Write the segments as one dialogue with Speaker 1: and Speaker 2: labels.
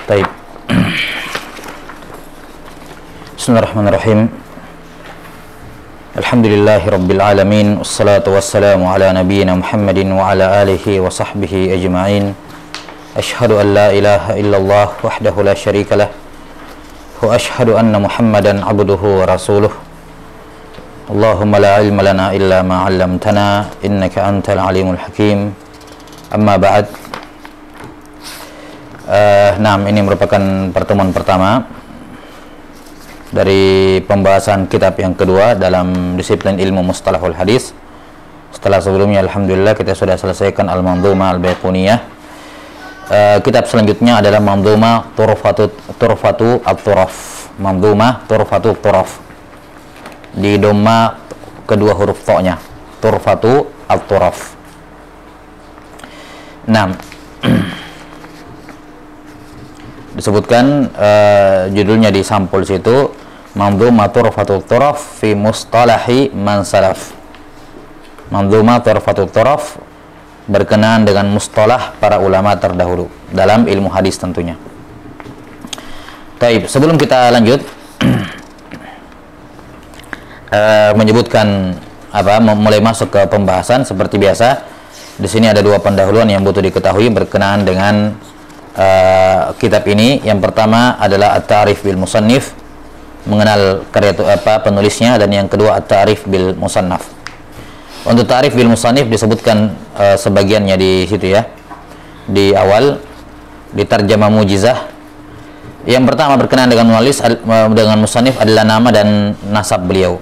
Speaker 1: Baik. Bismillahirrahmanirrahim. Alhamdulillahirabbil alamin, wassalatu wassalamu ala nabiyyina Muhammadin wa ala alihi wa sahbihi ajma'in. Asyhadu an la ilaha illallah wahdahu la syarikalah wa asyhadu anna Muhammadan abduhu wa rasuluh. Allahumma la ilma lana illa ma 'allamtana innaka antal alimul hakim. Amma ba'd. Ini merupakan pertemuan pertama dari pembahasan kitab yang kedua dalam disiplin ilmu mustalahul hadis. Setelah sebelumnya alhamdulillah kita sudah selesaikan Al-Manzumah Al-Baiquniyah. Kitab selanjutnya adalah Manzumah Turfatu At-Turaf. Manzumah Turfatu At-Turaf. Di dhamma kedua huruf ta-nya. Turfatu At-Turaf. Disebutkan judulnya di sampul situ, Manzumah Turfatul Turaf fi Mustalahi Man Salaf. Manzumah Turfatul Turaf berkenaan dengan mustalah para ulama terdahulu dalam ilmu hadis tentunya. Baik, sebelum kita lanjut menyebutkan mulai masuk ke pembahasan seperti biasa, di sini ada dua pendahuluan yang butuh diketahui berkenaan dengan kitab ini. Yang pertama adalah At-Ta'rif bil Musannif, mengenal karya penulisnya, dan yang kedua At-Ta'rif bil Musannaf. Untuk Ta'rif bil Musannif disebutkan sebagiannya di situ ya, di awal di Tarjamah Mujizah. Yang pertama berkenaan dengan penulis dengan Musannif adalah nama dan nasab beliau.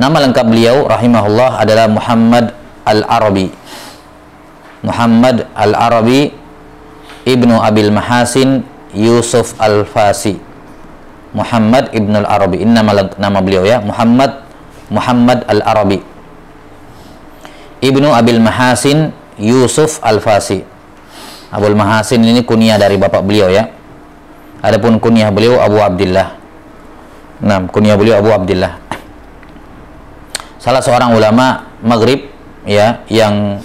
Speaker 1: Nama lengkap beliau rahimahullah adalah Muhammad Al-Arabi. Muhammad Al-Arabi Ibnu Abil Mahasin Yusuf Al-Fasi. Muhammad Ibnu Al-Arabi, ini nama beliau ya, Muhammad Al-Arabi Ibnu Abil Mahasin Yusuf Al-Fasi. Abul Mahasin ini kunyah dari bapak beliau ya. Adapun kunyah beliau Abu Abdillah. Kunyah beliau Abu Abdillah. Salah seorang ulama Maghrib ya, yang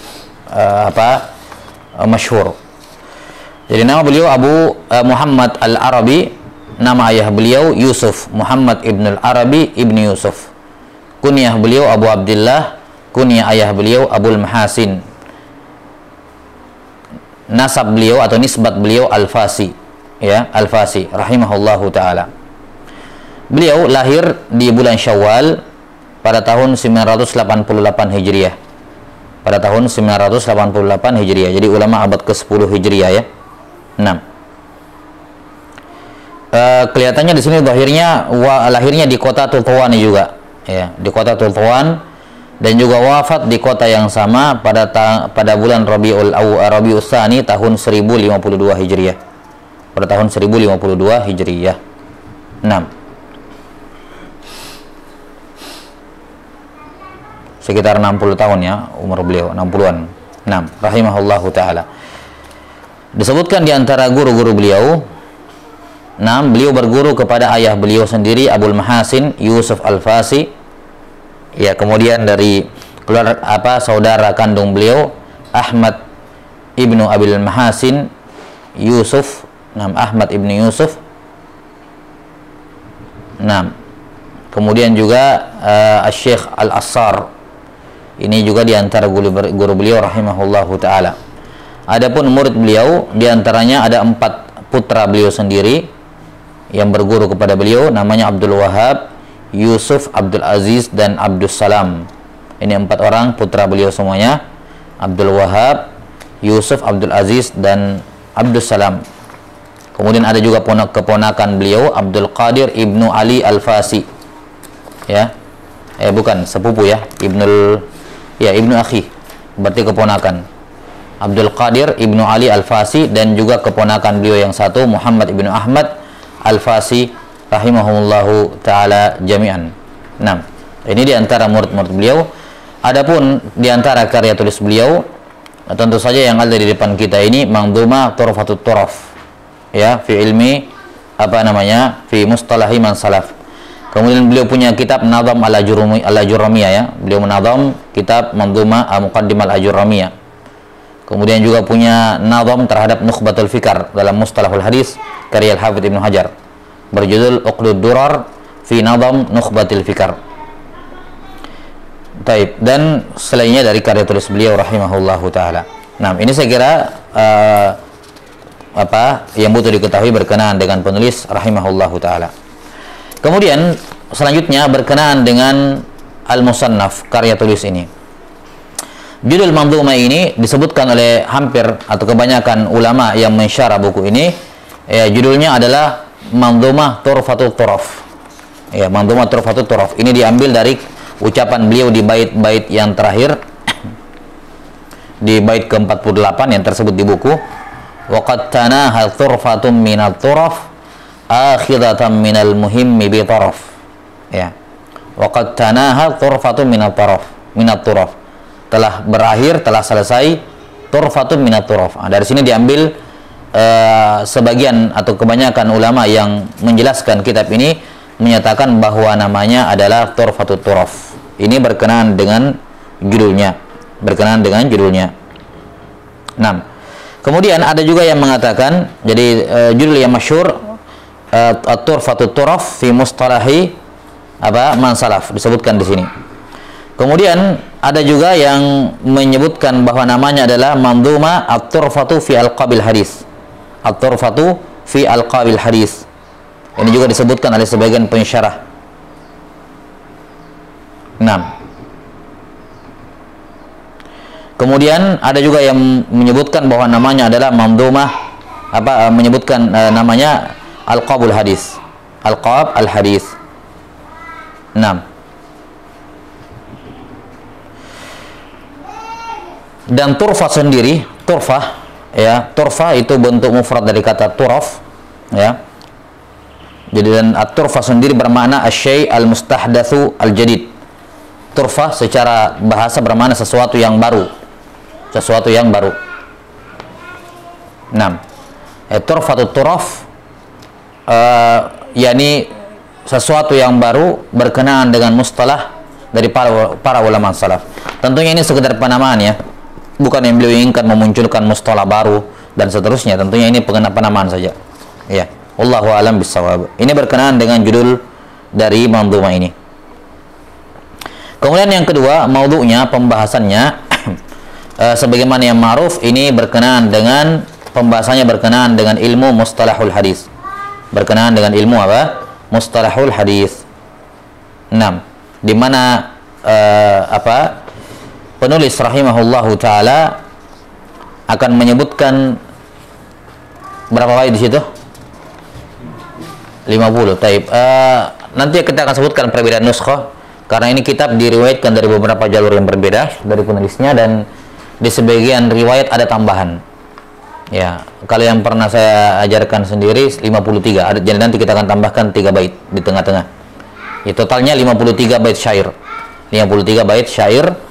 Speaker 1: masyhur. Jadi nama beliau Muhammad Al-Arabi, nama ayah beliau Yusuf, Muhammad Ibn Al-Arabi Ibn Yusuf. Kunyah beliau Abu Abdillah, kunyah ayah beliau Abul Mahasin. Nasab beliau atau nisbat beliau Al-Fasi, ya, Al-Fasi rahimahullahu taala. Beliau lahir di bulan Syawal pada tahun 988 Hijriah. Pada tahun 988 Hijriah. Jadi ulama abad ke-10 Hijriah ya. Kelihatannya di sini lahirnya di kota Tultuwan juga ya, di kota Tultuwan, dan juga wafat di kota yang sama pada bulan Rabiul Tsani tahun 1052 Hijriah. Pada tahun 1052 Hijriah. Sekitar 60 tahun ya umur beliau, 60-an. Rahimahullahu taala. Disebutkan di antara guru-guru beliau, beliau berguru kepada ayah beliau sendiri Abul Mahasin Yusuf Al-Fasi. Ya, kemudian dari saudara kandung beliau Ahmad Ibnu Abil Mahasin Yusuf, Ahmad Ibnu Yusuf. Kemudian juga Syekh Al-Assar. Ini juga di antara guru beliau rahimahullahu taala. Adapun murid beliau, diantaranya ada 4 putra beliau sendiri yang berguru kepada beliau, namanya Abdul Wahab, Yusuf, Abdul Aziz, dan Abdus Salam. Ini 4 orang putra beliau semuanya, Abdul Wahab, Yusuf, Abdul Aziz, dan Abdus Salam. Kemudian ada juga keponakan beliau, Abdul Qadir Ibnu Ali Al-Fasi ya, bukan sepupu ya, Ibnu Akhi, berarti keponakan. Abdul Qadir Ibnu Ali Al-Fasi, dan juga keponakan beliau yang satu Muhammad Ibnu Ahmad Al-Fasi rahimahumullahu taala jami'an. Ini di antara murid-murid beliau. Adapun di antara karya tulis beliau, tentu saja yang ada di depan kita ini Manzumah Turfatut Turaf ya, fi ilmi fi Mustalahi Man Salaf. Kemudian beliau punya kitab Nazam Al-Ajurramiyah ya. Beliau menazam kitab Manzumah Muqaddimah Al-Ajurramiyah. Kemudian juga punya nazam terhadap Nukhbatul Fikar dalam Mustalahul Hadis karya Al-Hafidz Ibnu Hajar berjudul Uqdud Durar fi Nazam Nukhbatil Fikar. Taib. Dan selainnya dari karya tulis beliau rahimahullahu taala. Nah, ini saya kira apa yang butuh diketahui berkenaan dengan penulis rahimahullahu taala. Kemudian selanjutnya berkenaan dengan Al-Musannaf, karya tulis ini. Judul manzumah ini disebutkan oleh hampir atau kebanyakan ulama yang mensyarah buku ini, judulnya adalah Manzumah Turfatul Turaf. Ya, Manzumah Turfatul Turaf. Ini diambil dari ucapan beliau di bait-bait yang terakhir, di bait ke-48 yang tersebut di buku. Wa qad tanaha turfatun minat turaf akhidatan minal muhimmi bi taraf. Ya. Wa qad tanaha turfatun minat turaf. Telah berakhir, telah selesai turfatun minat turaf. Nah, dari sini diambil sebagian atau kebanyakan ulama yang menjelaskan kitab ini menyatakan bahwa namanya adalah Turfatut Turaf. Ini berkenaan dengan judulnya. Nah, kemudian ada juga yang mengatakan, jadi judul yang masyhur Turfatut Turaf fi Mustalahi man salaf, disebutkan di sini. Kemudian ada juga yang menyebutkan bahwa namanya adalah Manzuma At-Turfatu fi Alqabil Hadis. At-Turfatu fi Alqabil Hadis. Ini juga disebutkan oleh sebagian pensyarah. 6. Kemudian ada juga yang menyebutkan bahwa namanya adalah Manzumah menyebutkan namanya Alqabul Hadis. Alqab Al-Hadis. 6. Dan turfa sendiri, turfa itu bentuk mufrad dari kata turaf, ya. Jadi dan at-turfa sendiri bermakna asy-syai' al-mustahdatsu al-jadid. Turfa secara bahasa bermakna sesuatu yang baru. Sesuatu yang baru. 6. Turfatut turaf yakni sesuatu yang baru berkenaan dengan mustalah dari para ulama salaf. Tentunya ini sekedar penamaan, ya. Bukan yang beliau inginkan memunculkan mustalah baru dan seterusnya. Tentunya ini penamaan saja. Ya, wallahu a'lam bissawab. Ini berkenaan dengan judul dari manzumah ini. Kemudian yang kedua, maudhu'nya, pembahasannya sebagaimana yang ma'ruf, ini berkenaan dengan pembahasannya berkenaan dengan ilmu mustalahul hadis. Berkenaan dengan ilmu apa? Mustalahul hadis. 6. Di mana penulis rahimahullahu taala akan menyebutkan berapa bait di situ? 50. Taib. Nanti kita akan sebutkan perbedaan nuskhah karena ini kitab diriwayatkan dari beberapa jalur yang berbeda dari penulisnya, dan di sebagian riwayat ada tambahan. Ya, kalau yang pernah saya ajarkan sendiri 53. Jadi nanti kita akan tambahkan 3 bait di tengah-tengah. Ya, totalnya 53 bait syair. 53 bait syair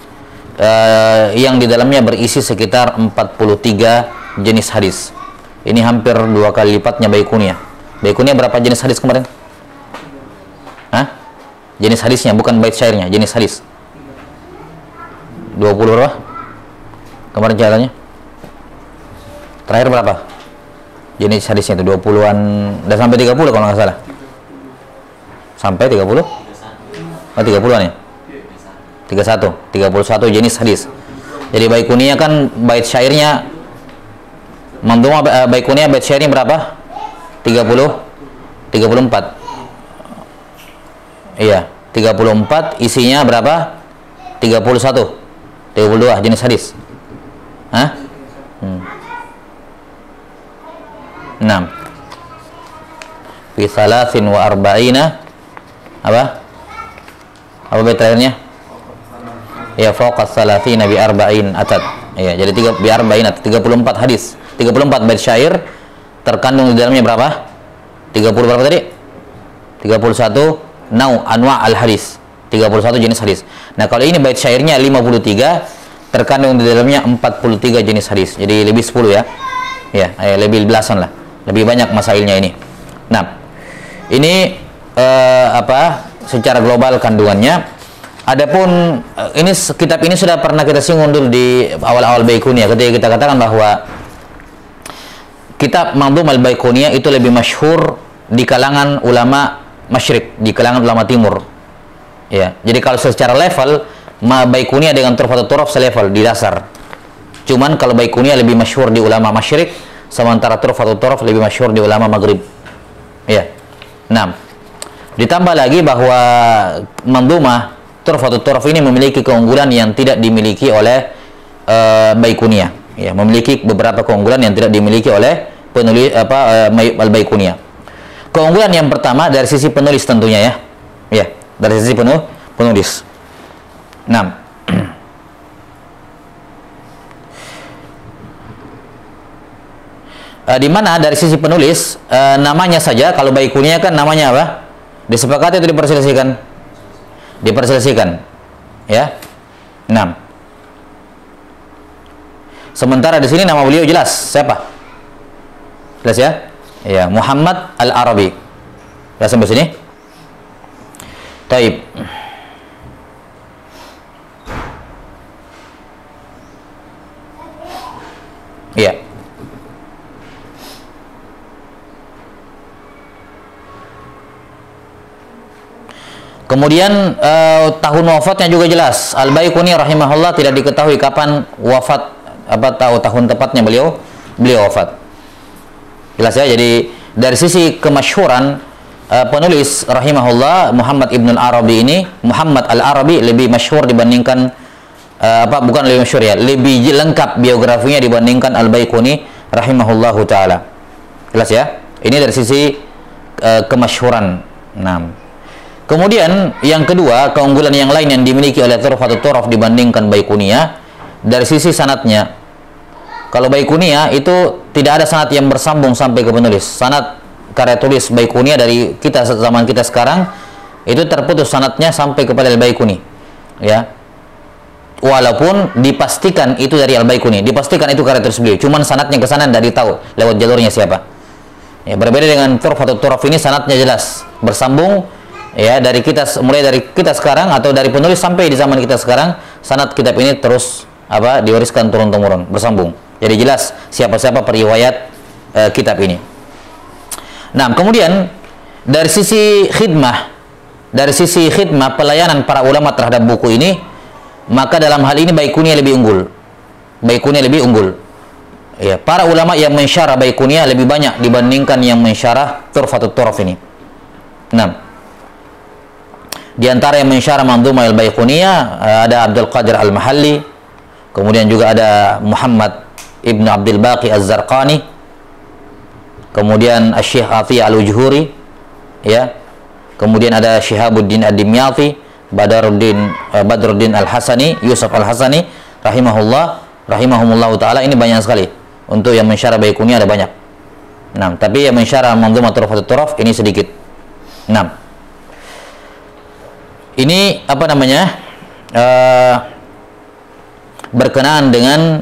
Speaker 1: yang di dalamnya berisi sekitar 43 jenis hadis. Ini hampir 2 kali lipatnya Baiquniyah. Baiquniyah berapa jenis hadis kemarin? Hah? Jenis hadisnya, bukan bait syairnya, jenis hadis. 20 berapa? Kemarin catatannya? Terakhir berapa? Jenis hadisnya itu 20-an, udah sampai 30 kalau nggak salah. Sampai 30? Oh, 30-an ya? 31 jenis hadis. Jadi Baiquniyah kan bait syairnya, manzumah Baiquniyah bait syairnya berapa? 34. Iya, 34, isinya berapa? 31. 32 jenis hadis. Hah? 6. Fi thalathin wa arba'ina apa bait terakhirnya? Ya, fawqa salatina bi arba'in atad. Ya, jadi 34 hadis. 34 bait syair terkandung di dalamnya berapa? 30 berapa tadi? 31 anwa' al hadis. 31 jenis hadis. Nah, kalau ini bait syairnya 53, terkandung di dalamnya 43 jenis hadis. Jadi lebih 10 ya. Ya, lebih belasan lah. Lebih banyak masailnya ini. Nah, ini secara global kandungannya. Adapun kitab ini sudah pernah kita singgung dulu di awal-awal Baiquniyah ketika kita katakan bahwa kitab Manzumah al-Baiquniyah itu lebih masyhur di kalangan ulama masyrik, di kalangan ulama timur. Ya, jadi kalau secara level Baiquniyah dengan Tuhfatul Turaf selevel di dasar. Cuman kalau Baiquniyah lebih masyhur di ulama masyrik, sementara Tuhfatul Turaf lebih masyhur di ulama maghrib. Ya. 6. Ditambah lagi bahwa Manzumah Tuhfatul Turaf ini memiliki keunggulan yang tidak dimiliki oleh Baiquniyah. Ya, memiliki beberapa keunggulan yang tidak dimiliki oleh penulis al-Baiquniyah. Keunggulan yang pertama dari sisi penulis tentunya ya. Ya, dari sisi penulis. 6. Di mana dari sisi penulis namanya saja, kalau Baiquniyah kan namanya apa? Disepakati atau diperselisihkan? Diperselisihkan. Ya. 6. Sementara di sini nama beliau jelas. Siapa? Jelas ya? Ya, Muhammad Al-Arabi. Jelas sampai sini? Taib. Iya. Kemudian tahun wafatnya juga jelas. Al-Baiquni rahimahullah tidak diketahui kapan wafat, tahun tepatnya beliau wafat. Jelas ya. Jadi dari sisi kemasyhuran penulis rahimahullah Muhammad Ibn Al-Arabi ini, Muhammad Al-Arabi lebih masyhur dibandingkan bukan lebih masyhur ya, lebih lengkap biografinya dibandingkan Al-Baiquni rahimahullahu taala. Jelas ya? Ini dari sisi kemasyhuran. 6. Kemudian yang kedua, keunggulan yang lain yang dimiliki oleh Tuhfatul Turaf dibandingkan Baiquniyah dari sisi sanadnya. Kalau Baiquniyah itu tidak ada sanad yang bersambung sampai ke penulis. Sanad karya tulis Baiquniyah dari kita zaman kita sekarang itu terputus sanadnya sampai kepada Al-Baiquni. Ya. Walaupun dipastikan itu dari Al-Baiquni, dipastikan itu karya tulis beliau. Cuman sanadnya ke sana tidak ditahu lewat jalurnya siapa. Ya, berbeda dengan Tuhfatul Turaf ini sanadnya jelas bersambung. Ya, mulai dari kita sekarang atau dari penulis sampai di zaman kita sekarang, sanad kitab ini terus diwariskan turun-temurun, bersambung. Jadi jelas siapa-siapa periwayat kitab ini. Nah, kemudian dari sisi khidmah pelayanan para ulama terhadap buku ini, maka dalam hal ini Baiquniyah lebih unggul. Baiquniyah lebih unggul. Ya, para ulama yang mensyarah Baiquniyah lebih banyak dibandingkan yang mensyarah Tuhfatul Turaf ini. 6. Di antara yang mensyarah Manzumah al-Baiquniyah ada Abdul Qadir al-Mahalli, kemudian juga ada Muhammad Ibn Abdul Baqi az-Zarqani, kemudian Syekh Atiyah al-Ujhuri, ya. Kemudian ada Syihabuddin ad-Dimyati, Badruddin al-Hasani, Yusuf al-Hasani rahimahumullah taala. Ini banyak sekali. Untuk yang mensyarah Baiquniyah ada banyak. 6. Tapi yang mensyarah Manzumah Tuhfatul Turaf ini sedikit. 6. Ini berkenaan dengan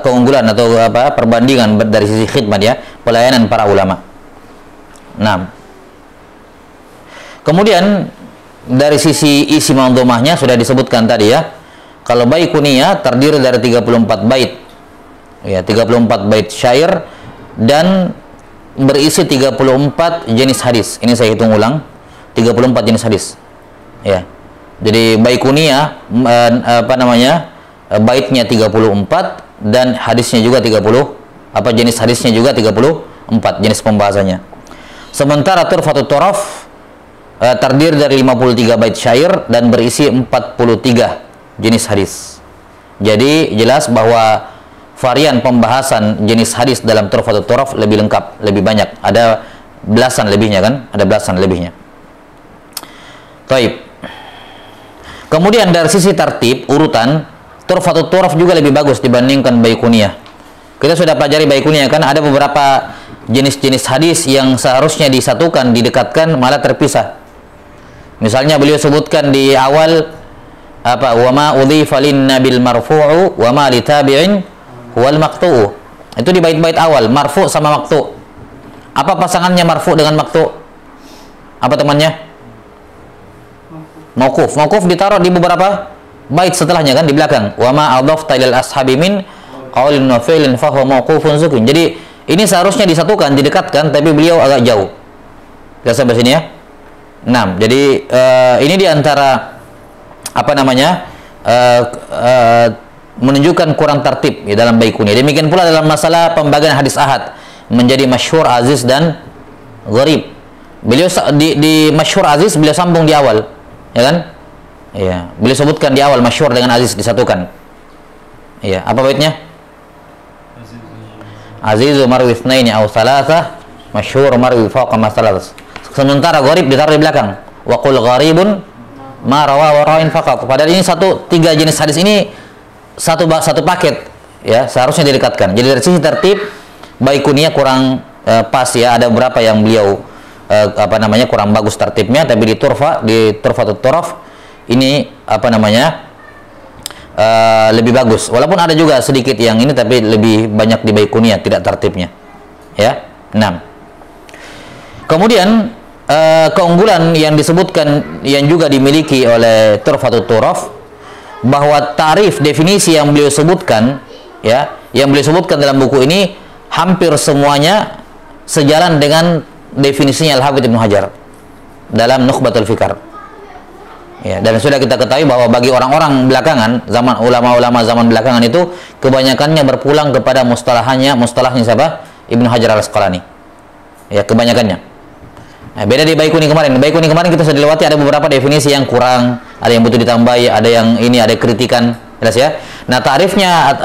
Speaker 1: keunggulan atau perbandingan dari sisi khidmat ya, pelayanan para ulama. 6. Kemudian dari sisi isi manzumahnya sudah disebutkan tadi ya. Kalau Baiquniyah terdiri dari 34 bait. Ya, 34 bait syair dan berisi 34 jenis hadis. Ini saya hitung ulang, 34 jenis hadis. Ya. Jadi Baiquniyah baitnya 34 dan hadisnya juga 30, jenis hadisnya juga 34 jenis pembahasannya. Sementara Tuhfatul Turaf terdiri dari 53 bait syair dan berisi 43 jenis hadis. Jadi jelas bahwa varian pembahasan jenis hadis dalam Tuhfatul Turaf lebih lengkap, lebih banyak. Ada belasan lebihnya kan? Ada belasan lebihnya. Taib. Kemudian dari sisi tertib, urutan, Tuhfatul Turaf juga lebih bagus dibandingkan Baiquniyah. Kita sudah pelajari Baiquniyah kan, ada beberapa jenis-jenis hadis yang seharusnya disatukan, didekatkan, malah terpisah. Misalnya beliau sebutkan di awal wa ma udhifa lin nabil marfu'u wa ma li tabi'in wal maqtu'u. Itu di bait-bait awal, marfu sama maqtu'. Apa pasangannya marfu dengan maqtu'? Apa temannya? Mauquf. Mauquf ditaruh di beberapa bait setelahnya kan, di belakang. Wa ma adhafta ilal ashabi min qaulin wa fi'lin fa huwa mauqufun sukun. Jadi ini seharusnya disatukan, didekatkan, tapi beliau agak jauh. Kita sampai sini ya. 6. Jadi ini diantara apa namanya menunjukkan kurang tertib ya, dalam Baiquni. Demikian pula dalam masalah pembagian hadis ahad menjadi masyhur, aziz dan gharib. Beliau di masyhur aziz beliau sambung di awal, ya kan? Iya, beliau sebutkan di awal masyhur dengan aziz disatukan. Iya, apa baitnya? Azizu marwi itsnaini aw tsalatsa, masyhur marwi fawqa ma tsalatsa. Sementara gharib ditaruh di belakang. Wa qul gharibun ma rawa wa ra'in faqat. Padahal ini tiga jenis hadis ini satu paket ya, seharusnya didekatkan. Jadi dari sisi tertib Baiquninya kurang pas ya, ada beberapa yang beliau apa namanya kurang bagus tertibnya, tapi di Turfatut Turaf ini apa namanya lebih bagus. Walaupun ada juga sedikit yang ini, tapi lebih banyak di Baiquninya tidak tertibnya. Ya, 6. Kemudian keunggulan yang disebutkan yang juga dimiliki oleh Turfatut Turaf, bahwa tarif definisi yang beliau sebutkan ya, yang beliau sebutkan dalam buku ini hampir semuanya sejalan dengan definisinya Al-Hafidz Ibnu Hajar dalam Nukhbatul Fikar. Ya, dan sudah kita ketahui bahwa bagi orang-orang belakangan, zaman ulama-ulama zaman belakangan itu kebanyakannya berpulang kepada mustalahnya siapa? Ibnu Hajar Al-Asqalani. Ya, kebanyakannya. Nah, beda di Baiquni kemarin. Baiquni kemarin kita sudah lewati, ada beberapa definisi yang kurang, ada yang butuh ditambahi, ada yang ini, ada kritikan, jelas ya. Nah, tarifnya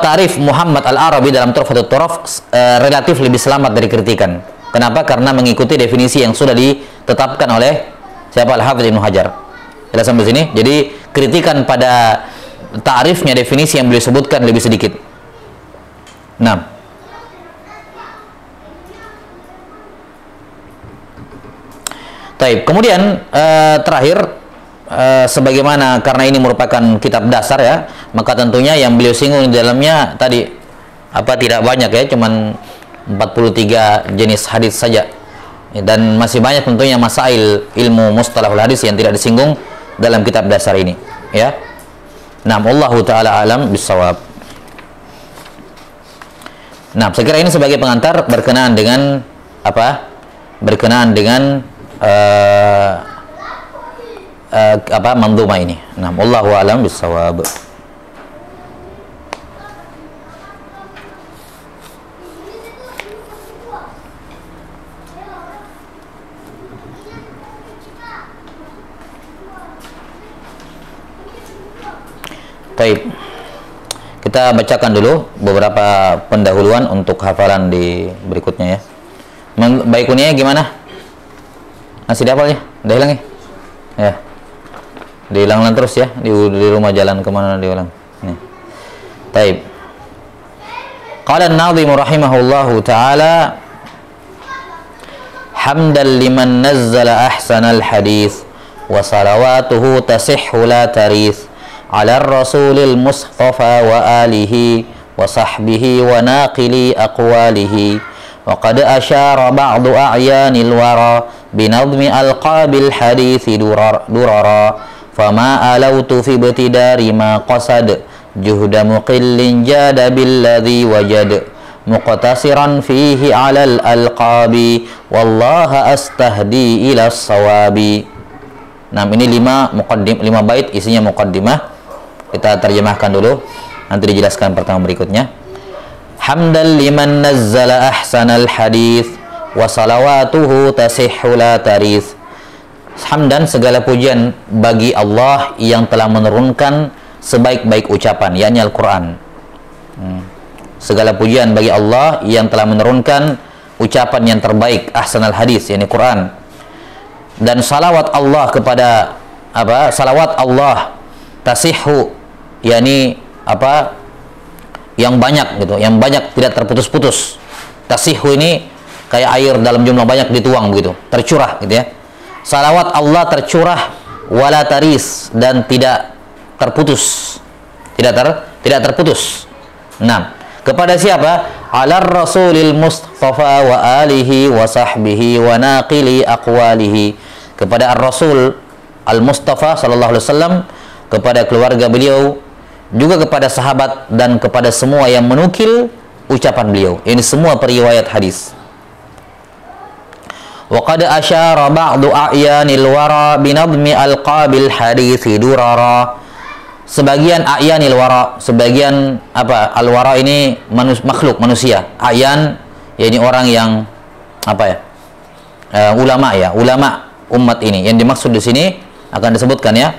Speaker 1: tarif Muhammad Al-Arabi dalam Turfatut Turaf relatif lebih selamat dari kritikan. Kenapa? Karena mengikuti definisi yang sudah ditetapkan oleh siapa? Al-Hafidz Ibnu Hajar. Jelas sampai sini. Jadi kritikan pada tarifnya definisi yang beliau sebutkan lebih sedikit. 6. Taib. Kemudian terakhir, sebagaimana karena ini merupakan kitab dasar ya, maka tentunya yang beliau singgung di dalamnya tadi tidak banyak ya, cuman 43 jenis hadis saja, dan masih banyak tentunya masail ilmu mustalahul hadis yang tidak disinggung dalam kitab dasar ini ya. Nah, wallahu taala alam bisawab. Nah, saya kira ini sebagai pengantar berkenaan dengan manzumah ini. Nah, wallahu alam bisawab. Baik, kita bacakan dulu beberapa pendahuluan untuk hafalan di berikutnya ya. Baiquninya gimana? Masih dihafal ya? Udah hilang ya? Ya, diulang terus ya, di rumah jalan kemana diulang. Nih. Taib. Qala an-Nadhim rahimahullahu ta'ala, hamdan liman nazzala ahsanal hadith wa salawatuhu tasihhu la tarith ala rasulil mustafa wa alihi wa sahbihi wa naqili aqwalihi wa qad asyara ba'du a'yanil wara binadmi alqabil hadithi durara fama alautu fi ibtidari ma qasad juhda muqillin jada billadhi wajad muqtasiran fihi alal alqabi wallaha astahdi ila sawabi. Nah, ini 5 bait isinya muqaddimah. Kita terjemahkan dulu, nanti dijelaskan pertama berikutnya. Hamdan liman nazzala ahsanal hadith wa salawatuhu tasihhu la tarith. Hamdan, segala pujian bagi Allah yang telah menurunkan sebaik-baik ucapan, yakni Al-Quran. Segala pujian bagi Allah yang telah menurunkan ucapan yang terbaik, ahsanal hadith, yakni Quran. Dan salawat Allah kepada salawat Allah tasihhu, yakni yang banyak gitu, yang banyak tidak terputus-putus. Tasihhu ini kayak air dalam jumlah banyak dituang begitu, tercurah gitu ya. Salawat Allah tercurah wala taris, dan tidak terputus. Tidak terputus. Nah, kepada siapa? Alar rasulil mustafa wa alihi wa sahbihi wa naqili aqwalihi. Kepada ar-rasul Al-Mustafa sallallahu alaihi wasallam, kepada keluarga beliau, juga kepada sahabat dan kepada semua yang menukil ucapan beliau. Ini semua periwayat hadis. Wa qad asyara ba'du a'yanil wara binadmi alqabil hadithi durara. Sebagian a'yanil wara, sebagian apa? Al-wara ini makhluk manusia. A'yan yakni orang yang apa ya? Ulama ya, ulama umat ini. Yang dimaksud di sini akan disebutkan ya.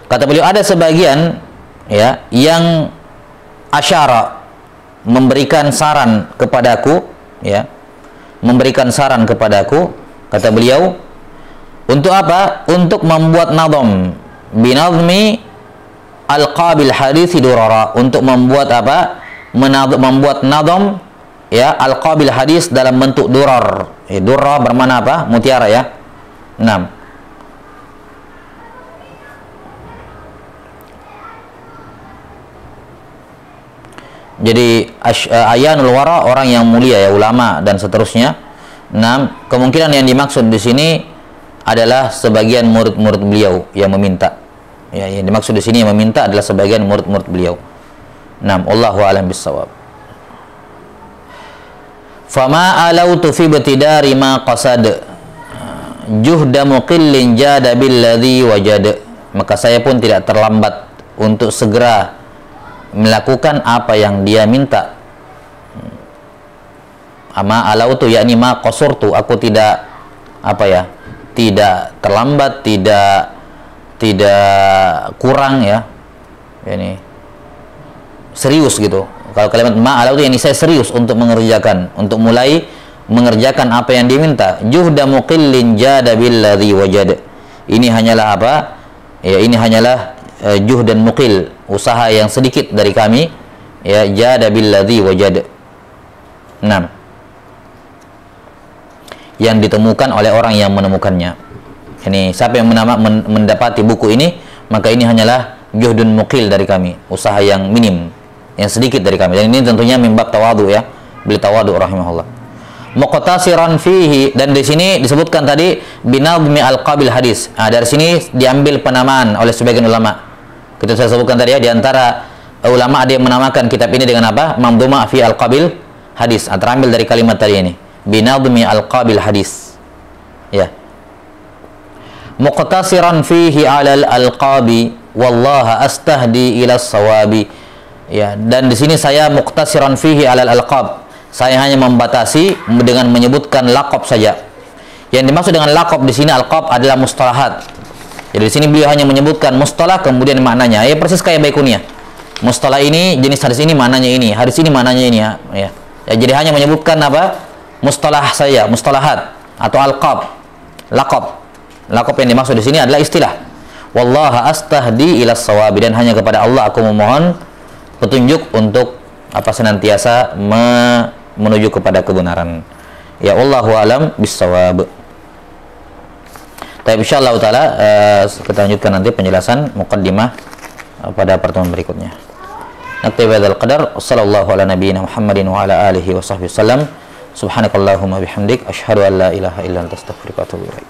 Speaker 1: Kata beliau, ada sebagian ya yang asyara, memberikan saran kepadaku ya, memberikan saran kepadaku, kata beliau, untuk apa? Untuk membuat nadham binadmi alqabil hadithi durara, untuk membuat apa? Membuat nadham ya alqabil hadis dalam bentuk durar. Durra bermakna apa? Mutiara ya. 6. Jadi ayanul wara, orang yang mulia ya, ulama dan seterusnya. 6. Kemungkinan yang dimaksud di sini adalah sebagian murid-murid beliau yang meminta. Ya, yang dimaksud di sini yang meminta adalah sebagian murid-murid beliau. 6. Allahu a'lam bissawab. Fama alautu fi ibtidari ma qasad juhda muqillin jada billadhi wajad. Maka saya pun tidak terlambat untuk segera melakukan apa yang dia minta. Ma alautu yakni ma qasurtu, aku tidak apa ya, tidak terlambat, tidak kurang ya. Ini serius gitu. Kalau kalimat ma'alau itu ini saya serius untuk mengerjakan, untuk mulai mengerjakan apa yang diminta. Juhda muqillin jada billadhi wajad. Ini hanyalah apa? Ya, ini hanyalah juhdan muqil, usaha yang sedikit dari kami ya, jada billadhi wajad. 6. Yang ditemukan oleh orang yang menemukannya. Ini siapa yang mendapati buku ini, maka ini hanyalah juhdun muqil dari kami, usaha yang minim, yang sedikit dari kami. Dan ini tentunya mimbab tawadu ya, beli tawadu rahimahullah. Muqtasiran fihi, dan di sini disebutkan tadi binadmi alqabil hadis. Dari sini diambil penamaan oleh sebagian ulama. Kita saya sebutkan tadi ya, di antara ulama ada yang menamakan kitab ini dengan apa? Mamduma fi alqabil hadis. Terambil dari kalimat tadi ini, binadmi alqabil hadis. Ya. Muqtasiran fihi alal alqabi wallaha astahdi ila sawabi. Ya, dan di sini saya muqtasiran fihi alal alqab. Saya hanya membatasi dengan menyebutkan laqab saja. Yang dimaksud dengan laqab di sini alqab adalah mustalahat. Jadi di sini beliau hanya menyebutkan mustalah kemudian maknanya. Ya persis kayak Baikuniyah. Mustalah ini jenis hadis ini maknanya ini, hadis ini maknanya ini ya. Ya, jadi hanya menyebutkan apa? Mustalah saja, mustalahat atau alqab. Laqab. Laqab yang dimaksud di sini adalah istilah. Wallaha astahdi ila sawabi, dan hanya kepada Allah aku memohon petunjuk untuk apa senantiasa menuju kepada kebenaran. Ya Allahu alam bissawab. Tapi insyaallah taala kita lanjutkan nanti penjelasan muqaddimah pada pertemuan berikutnya. Naktabi hadzal qadar. Wassallallahu ala nabiyyina Muhammadin wa ala alihi wa sahbihi wasallam. Subhanakallahumma bihamdik asyhadu an la ilaha illa anta astaghfiruka wa atubu ilaik.